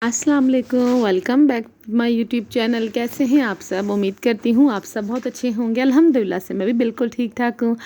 अस्सलाम वालेकुम, welcome back my YouTube channel. कैसे हैं आप सब? उम्मीद करती हूँ आप सब बहुत अच्छे होंगे। अल्हम्दुलिल्लाह से मैं भी बिल्कुल ठीक ठाक हूँ।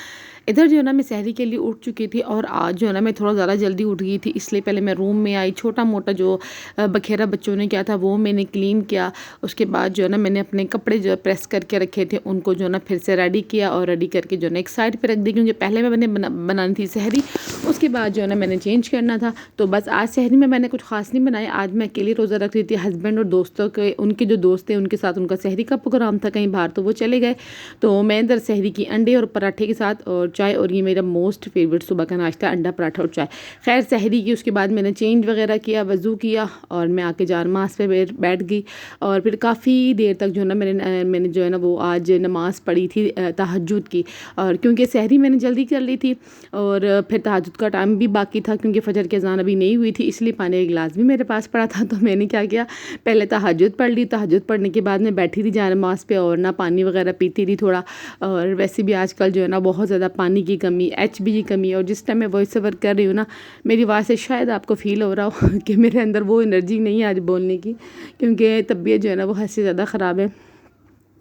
इधर जो है ना मैं सहरी के लिए उठ चुकी थी और आज जो है ना मैं थोड़ा ज़्यादा जल्दी उठ गई थी, इसलिए पहले मैं रूम में आई। छोटा मोटा जो बखेरा बच्चों ने किया था वो मैंने क्लीन किया। उसके बाद जो है ना मैंने अपने कपड़े जो प्रेस करके रखे थे उनको जो है ना फिर से रेडी किया और रेडी करके जो है ना एक साइड पर रख दी, क्योंकि पहले मैंने बनानी थी सहरी, उसके बाद जो है ना मैंने चेंज करना था। तो बस आज सहरी में मैंने कुछ खास नहीं बनाया। आज मैं अकेली रोज़ा रख रही थी। हस्बैंड और दोस्तों के उनके जो दोस्त थे उनके साथ उनका सहरी का प्रोग्राम था कहीं बाहर, तो वो चले गए। तो मैं इधर सहरी की अंडे और पराठे के साथ और चाय, और ये मेरा मोस्ट फेवरेट सुबह का नाश्ता अंडा पराठा और चाय। खैर सहरी की उसके बाद मैंने चेंज वगैरह किया, वज़ू किया और मैं आके जान नमाज पे बैठ गई। और फिर काफ़ी देर तक जो है ना मैंने जो है ना वो आज नमाज़ पढ़ी थी तहज्जुद की। और क्योंकि सहरी मैंने जल्दी कर ली थी और फिर तहज्जुद का टाइम भी बाकी था, क्योंकि फजर की अज़ान अभी नहीं हुई थी, इसलिए पानी का गिलास भी मेरे पास पड़ा था। तो मैंने क्या किया, पहले तहज्जुद पढ़ ली। तहज्जुद पढ़ने के बाद मैं बैठी थी जा नमाज़ पे और ना पानी वगैरह पीती थी थोड़ा। और वैसे भी आजकल जो है ना बहुत ज़्यादा पानी की कमी, HB की कमी है। और जिस टाइम मैं वॉइस ओवर कर रही हूँ ना, मेरी आवाज़ से शायद आपको फ़ील हो रहा हो कि मेरे अंदर वो एनर्जी नहीं है आज बोलने की, क्योंकि तबीयत जो है ना वो हद से ज़्यादा ख़राब है।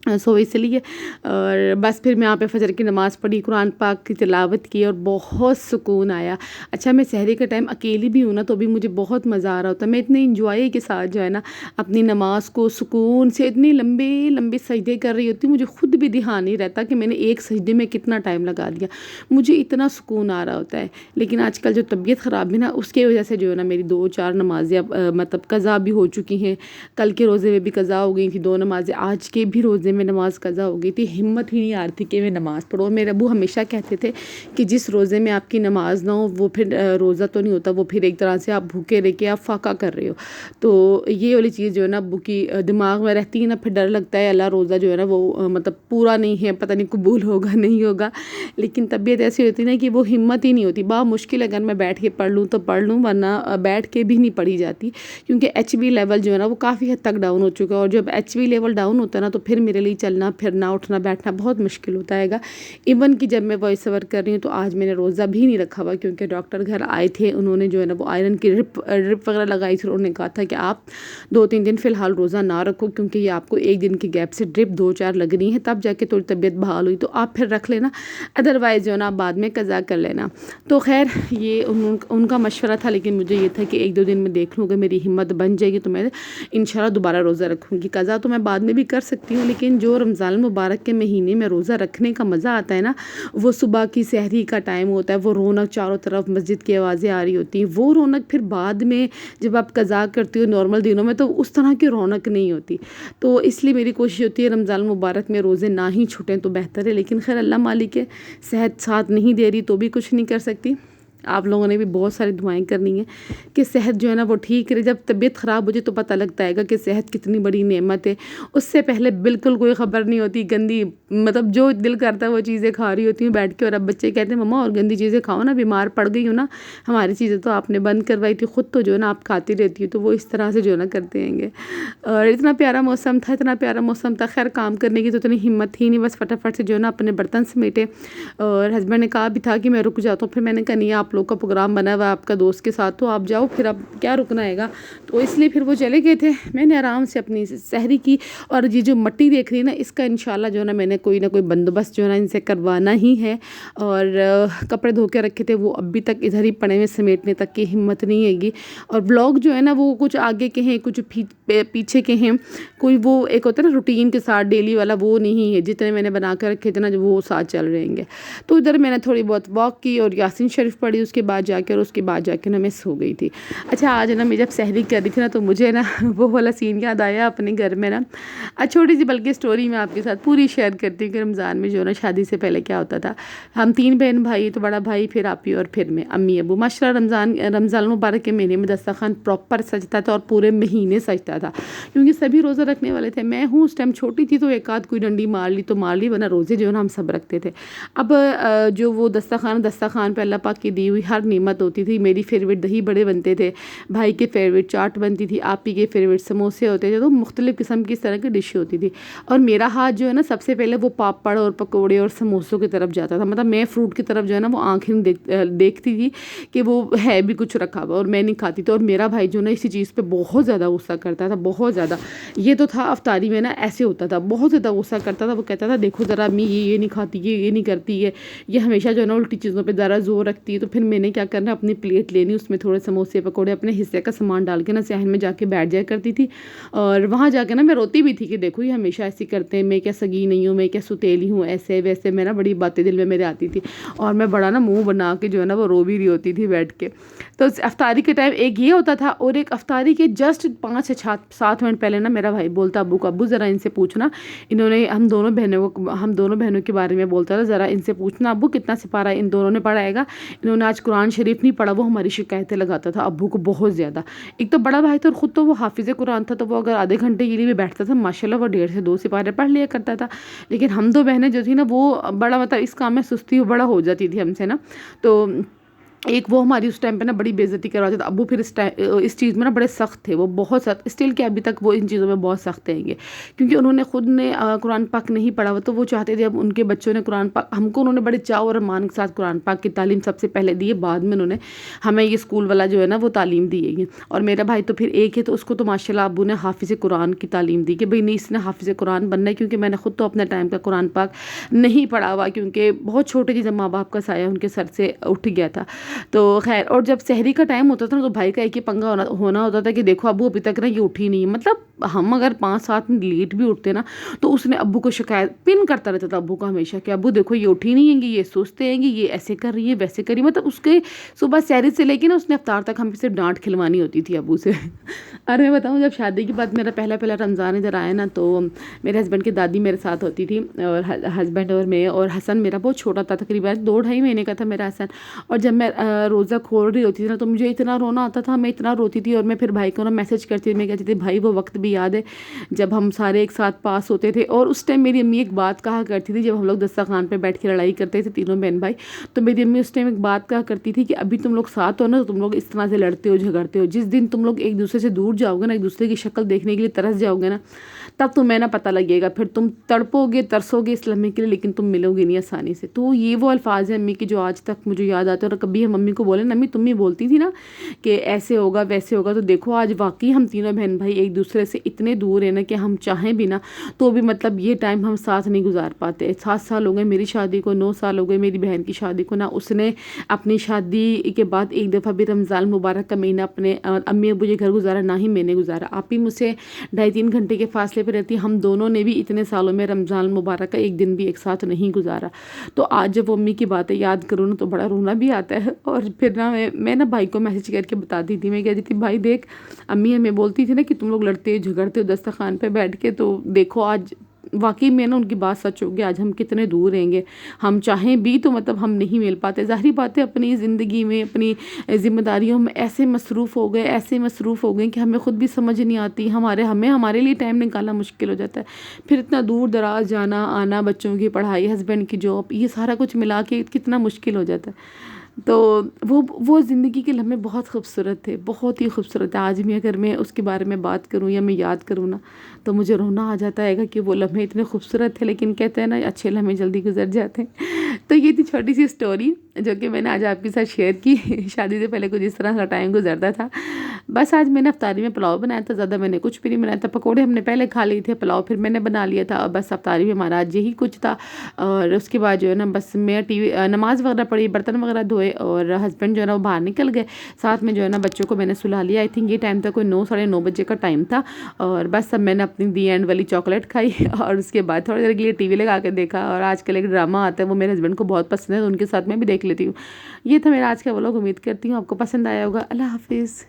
सो इसलिए और बस फिर मैं यहाँ पे फजर की नमाज़ पढ़ी, कुरान पाक की तिलावत की और बहुत सुकून आया। अच्छा, मैं सहरी के टाइम अकेली भी हूँ ना तो भी मुझे बहुत मज़ा आ रहा होता है। मैं इतने इंजॉय के साथ जो है ना अपनी नमाज को सुकून से इतनी लंबे लंबे सजदे कर रही होती हूँ, मुझे खुद भी ध्यान नहीं रहता कि मैंने एक सजदे में कितना टाइम लगा दिया। मुझे इतना सुकून आ रहा होता है। लेकिन आजकल जो तबीयत ख़राब है ना उसकी वजह से जो है ना मेरी 2-4 नमाज़ें मतलब कज़ा भी हो चुकी हैं। कल के रोज़े में भी कज़ा हो गई थी 2 नमाज़ें, आज के भी रोज़े में नमाज़ कज़ा हो गई थी। हिम्मत ही नहीं आ रही थी कि मैं नमाज़ पढ़ूँ। मेरे अबू हमेशा कहते थे कि जिस रोज़े में आपकी नमाज़ ना हो वो फिर रोज़ा तो नहीं होता, वो फिर एक तरह से आप भूखे रह के आप फाका कर रहे हो। तो ये वाली चीज़ जो है ना अबू की दिमाग में रहती है ना, फिर डर लगता है अल्लाह रोज़ा जो है ना वो मतलब पूरा नहीं है, पता नहीं कबूल होगा नहीं होगा। लेकिन तबीयत ऐसी होती ना कि वो हिम्मत ही नहीं होती। बा मुश्किल अगर मैं बैठ के पढ़ लूँ तो पढ़ लूँ, वरना बैठ के भी नहीं पढ़ी जाती, क्योंकि HB लेवल जो है ना वो काफ़ी हद तक डाउन हो चुका है। और जब HB लेवल डाउन होता है ना तो फिर मेरे लिए चलना फिरना उठना बैठना बहुत मुश्किल होता है। इवन कि जब मैं वॉइस ओवर कर रही हूँ तो आज मैंने रोज़ा भी नहीं रखा हुआ, क्योंकि डॉक्टर घर आए थे, उन्होंने जो है ना वो आयरन की ड्रिप वगैरह लगाई थी। उन्होंने कहा था कि आप 2-3 दिन फ़िलहाल रोज़ा ना रखो, क्योंकि ये आपको 1 दिन की गैप से ड्रिप 2-4 लग रही है, तब जाके थोड़ी तबीयत बहाल हुई तो आप फिर रख लेना, अदरवाइज़ जो है ना आप बाद में कज़ा कर लेना। तो खैर ये उनका मशवरा था, लेकिन मुझे ये था कि 1-2 दिन में देख लूँ, अगर मेरी हिम्मत बन जाएगी तो मैं इंशाल्लाह दोबारा रोज़ा रखूँगी। कज़ा तो मैं बाद में भी कर सकती हूँ, लेकिन जो रमज़ान मुबारक के महीने में रोज़ा रखने का मज़ा आता है ना, वो सुबह की सहरी का टाइम होता है, वो रौनक चारों तरफ मस्जिद की आवाज़ें आ रही होती हैं, वो रौनक फिर बाद में जब आप कज़ा करती हो नॉर्मल दिनों में तो उस तरह की रौनक नहीं होती। तो इसलिए मेरी कोशिश होती है रमज़ान मुबारक में रोज़े ना ही छूटें तो बेहतर है। लेकिन खैर अल्लाह मालिक है, सेहत साथ नहीं दे रही तो भी कुछ नहीं कर सकती। आप लोगों ने भी बहुत सारी दुआएं करनी है कि सेहत जो है ना वो ठीक रहे। जब तबीयत ख़राब हो जाए तो पता लगता है कि सेहत कितनी बड़ी नेमत है। उससे पहले बिल्कुल कोई ख़बर नहीं होती, गंदी मतलब जो दिल करता है वो चीज़ें खा रही होती हूँ बैठ के। और अब बच्चे कहते हैं मम्मा और गंदी चीज़ें खाओ ना, बीमार पड़ गई हो ना, हमारी चीज़ें तो आपने बंद करवाई थी, ख़ुद तो जो है ना आप खाती रहती हो। तो वो इस तरह से जो है ना करते हैंगे। और इतना प्यारा मौसम था, इतना प्यारा मौसम था। खैर काम करने की तो इतनी हिम्मत ही नहीं, बस फटाफट से जो है ना अपने बर्तन समेटे। और हस्बैंड ने कहा भी था कि मैं रुक जाता हूँ, फिर मैंने कहा नहीं, आप लोग का प्रोग्राम बना हुआ आपका दोस्त के साथ, तो आप जाओ, फिर अब क्या रुकना हैगा। तो इसलिए फिर वो चले गए थे, मैंने आराम से अपनी सहरी की। और ये जो मट्टी देख रही है ना, इसका इंशाल्लाह जो है ना मैंने कोई ना कोई बंदोबस्त जो है ना इनसे करवाना ही है। और कपड़े धो के रखे थे वो अभी तक इधर ही पड़े हुए, समेटने तक की हिम्मत नहीं हैगी। और ब्लॉग जो है ना वो कुछ आगे के हैं, कुछ पीछे के हैं, कोई वो एक होता है ना रूटीन के साथ डेली वाला, वो नहीं है। जितने मैंने बना कर रखे थे ना वो साथ चल रहेंगे। तो इधर मैंने थोड़ी बहुत वॉक की और यासीन शरीफ पढ़ी, उसके बाद जाके ना मैं सो गई थी। अच्छा, आज ना मैं जब सहरी कर रही थी ना तो मुझे ना वो वाला सीन याद आया अपने घर में ना। छोटी सी बल्कि स्टोरी मैं आपके साथ पूरी शेयर करती हूँ कि रमज़ान में जो है ना शादी से पहले क्या होता था। हम 3 बहन भाई, तो बड़ा भाई, फिर आप ही और फिर मैं, अम्मी अबू। माशाल्लाह रमज़ान मुबारक के महीने में दस्तरखान प्रॉपर सजता था और पूरे महीने सजता था, क्योंकि सभी रोज़ा रखने वाले थे। मैं हूँ उस टाइम छोटी थी तो एक आध कोई डंडी मार ली तो मार ली, वरना रोज़े जो है ना हम सब रखते थे। अब जो वो दस्तरखान पे अल्लाह पाक की दी हुई हर नेमत होती थी। मेरी फेवरेट दही बड़े बनते थे, भाई के फेवरेट चाट बनती थी, आपी के फेवरेट समोसे होते थे, तो मुख्तलिफ़ किस्म की इस तरह की डिश होती थी। और मेरा हाथ जो है ना सबसे पहले वो पापड़ और पकोड़े और समोसों की तरफ जाता था। मतलब मैं फ्रूट की तरफ जो है ना वो आँखें देखती थी कि वो है भी कुछ रखा हुआ और मैं नहीं खाती थी। और मेरा भाई जो ना इसी चीज़ पे बहुत ज़्यादा गुस्सा करता था, बहुत ज़्यादा। ये तो था अफ्तारी में ना ऐसे होता था, बहुत ज़्यादा गुस्सा करता था। वो कहता था देखो ज़रा अम्मी ये नहीं खाती, ये नहीं करती है, ये हमेशा जो है ना उल्टी चीज़ों पे ज़रा ज़ोर रखती है। तो फिर मैंने क्या करना, अपनी प्लेट लेनी, उसमें थोड़े समोसे पकौड़े अपने हिस्से का सामान डाल के ना सहन में जाके बैठ जाया करती थी। और वहाँ जाके ना मैं रोती भी थी कि देखो ये हमेशा ऐसी करते हैं, मैं क्या सगी नहीं हूँ, मैं क्या सुतेली हूँ, ऐसे वैसे मैं ना बड़ी बातें दिल में मेरे आती थी। और मैं बड़ा ना मुँह बना के जो है ना वो रो भी रही होती थी बैठ के। तो अफ्तारी के टाइम एक ये होता था, और एक अफ्तारी के जस्ट 5 से 7 मिनट पहले ना मेरा भाई बोलता अब्बू को, अब्बू ज़रा इनसे पूछना, इन्होंने हम दोनों बहनों के बारे में बोलता था, ज़रा इनसे पूछना अब्बू कितना सिपारा इन दोनों ने पढ़ा हैगा, इन्होंने आज कुरान शरीफ नहीं पढ़ा। वो हमारी शिकायतें लगाता था अब्बू को बहुत ज़्यादा। एक तो बड़ा भाई था और ख़ुद तो वो हाफिज़ कुरान था, तो वो अगर आधे घंटे के लिए भी बैठता था माशाल्लाह वो 1.5 से 2 सिपारे पढ़ लिया करता था। लेकिन हम दो बहनें जो थी ना वो बड़ा मतलब इस काम में सुस्ती बड़ा हो जाती थी हमसे ना। तो एक वो हमारी उस टाइम पे ना बड़ी बेइज्जती करवाते थे। अब्बू फिर इस चीज़ में ना बड़े सख्त थे, वो बहुत सख्त, स्टिल के अभी तक वो इन चीज़ों में बहुत सख्त रहेंगे, क्योंकि उन्होंने खुद ने कुरान पाक नहीं पढ़ा हुआ। तो वो चाहते थे अब उनके बच्चों ने कुरान पाक, हमको उन्होंने बड़े चाव और अरमान के साथ कुरान पाक की तालीम सबसे पहले दी है, बाद में उन्होंने हमें ये स्कूल वाला जो है ना वो तालीम दी है। और मेरा भाई तो फिर एक है, तो उसको तो माशाल्लाह अब्बू ने हाफिज़ कुरान की तालीम दी कि भाई नहीं इसने हाफिज़ कुरान बनना है, क्योंकि मैंने खुद तो अपने टाइम का कुरान पाक नहीं पढ़ा हुआ, क्योंकि बहुत छोटे चीज़ माँ बाप का साया उनके सर से उठ गया था। तो खैर, और जब सहरी का टाइम होता था ना तो भाई का एक ही पंगा होना होता था कि देखो अब्बू अभी तक ना ये उठी नहीं है। मतलब हम अगर 5-7 मिनट लेट भी उठते ना तो उसने अब्बू को शिकायत पिन करता रहता था अब्बू को हमेशा कि अब्बू देखो ये उठी नहीं हैंगी, ये सोचते हैंगी, ये ऐसे कर रही है वैसे कर रही है। मतलब उसके सुबह सहरी से लेके ना उसने अफ्तार तक हम से डांट खिलवानी होती थी अब्बू से। और मैं बताऊँ, जब शादी के बाद मेरा पहला रमज़ान इधर आया ना, तो मेरे हस्बैंड की दादी मेरे साथ होती थी, और हस्बैंड और मैं, और हसन मेरा बहुत छोटा था, तकरीबन 2-2.5 महीने का था मेरा हसन। और जब मैं रोज़ा खोल रही होती थी ना तो मुझे इतना रोना आता था, मैं इतना रोती थी। और मैं फिर भाई को ना मैसेज करती थी, मैं कहती थी भाई वो वक्त भी याद है जब हम सारे एक साथ पास होते थे। और उस टाइम मेरी अम्मी एक बात कहा करती थी, जब हम लोग दस्तरखान पे बैठ के लड़ाई करते थे तीनों बहन भाई, तो मेरी अम्मी उस टाइम एक बात कहा करती थी कि अभी तुम लोग साथ हो ना तो तुम लोग इस तरह से लड़ते हो झगड़ते हो, जिस दिन तुम लोग एक दूसरे से दूर जाओगे ना, एक दूसरे की शक्ल देखने के लिए तरस जाओगे ना, तब तुम्हें ना पता लगेगा, फिर तुम तड़पोगे तरसोगे इस लम्हे के लिए, लेकिन तुम मिलोगे नहीं आसानी से। तो ये वो अल्फाज हैं अम्मी की जो आज तक मुझे याद आते हैं। और कभी हम मम्मी को बोले ना, अम्मी तुम ही बोलती थी ना कि ऐसे होगा वैसे होगा, तो देखो आज वाकई हम तीनों बहन भाई एक दूसरे से इतने दूर हैं ना कि हम चाहें भी ना तो भी मतलब ये टाइम हम साथ नहीं गुजार पाते। 7 साल हो गए मेरी शादी को, 9 साल हो गए मेरी बहन की शादी को। ना उसने अपनी शादी के बाद एक दफ़ा भी रमज़ान मुबारक का महीना अपने अम्मी अब्बू के घर गुजारा, ना ही मैंने गुजारा। आप ही मुझसे 2.5-3 घंटे के फासले पर रहती, हम दोनों ने भी इतने सालों में रमज़ान मुबारक का एक दिन भी एक साथ नहीं गुजारा। तो आज जब अम्मी की बातें याद करूँ ना तो बड़ा रोना भी आता है। और फिर ना मैं ना भाई को मैसेज करके बताती थी, मैं कहती थी भाई देख अम्मी हमें बोलती थी ना कि तुम लोग लड़ते झगड़ते हो दस्तरखान पे बैठ के, तो देखो आज वाकई में ना उनकी बात सच होगी, आज हम कितने दूर रहेंगे। हम चाहें भी तो मतलब हम नहीं मिल पाते। ज़ाहिर बात है अपनी ज़िंदगी में अपनी ज़िम्मेदारियों में ऐसे मसरूफ़ हो गए कि हमें ख़ुद भी समझ नहीं आती, हमारे लिए टाइम निकालना मुश्किल हो जाता है। फिर इतना दूर दराज जाना आना, बच्चों की पढ़ाई, हस्बैंड की जॉब, ये सारा कुछ मिला के कितना मुश्किल हो जाता है। तो वो ज़िंदगी के लम्हे बहुत खूबसूरत थे, बहुत ही खूबसूरत है। आज भी अगर मैं उसके बारे में बात करूँ या मैं याद करूँ ना तो मुझे रोना आ जाता है कि वो लम्हे इतने खूबसूरत थे, लेकिन कहते हैं ना अच्छे लम्हे जल्दी गुजर जाते हैं। तो ये थी छोटी सी स्टोरी जो कि मैंने आज आपके साथ शेयर की। शादी से पहले कुछ इस तरह का टाइम गुजरता था। बस आज मैंने अफ्तारी में पुलाव बनाया था, ज़्यादा मैंने कुछ भी नहीं बनाया था। पकौड़े हमने पहले खा लिए थे, पुलाव फिर मैंने बना लिया था। और बस अफ्तारी में हमारा आज यही कुछ था। और उसके बाद जो है ना बस मैं नमाज़ वगैरह पढ़ी, बर्तन वगैरह धोए, और हस्बैंड जो है ना वो बाहर निकल गए। साथ में जो है ना बच्चों को मैंने सुला लिया। आई थिंक ये टाइम था कोई 9-9:30 बजे का टाइम था। और बस अब मैंने अपनी दी एंड वाली चॉकलेट खाई और उसके बाद थोड़ी देर के लिए टीवी लगा के देखा। और आजकल एक ड्रामा आता है वो मेरे हस्बैंड को बहुत पसंद है, तो उनके साथ मैं भी देख लेती हूँ। ये था मेरा आज का व्लॉग। उम्मीद करती हूँ आपको पसंद आया होगा। अल्लाह हाफिज़।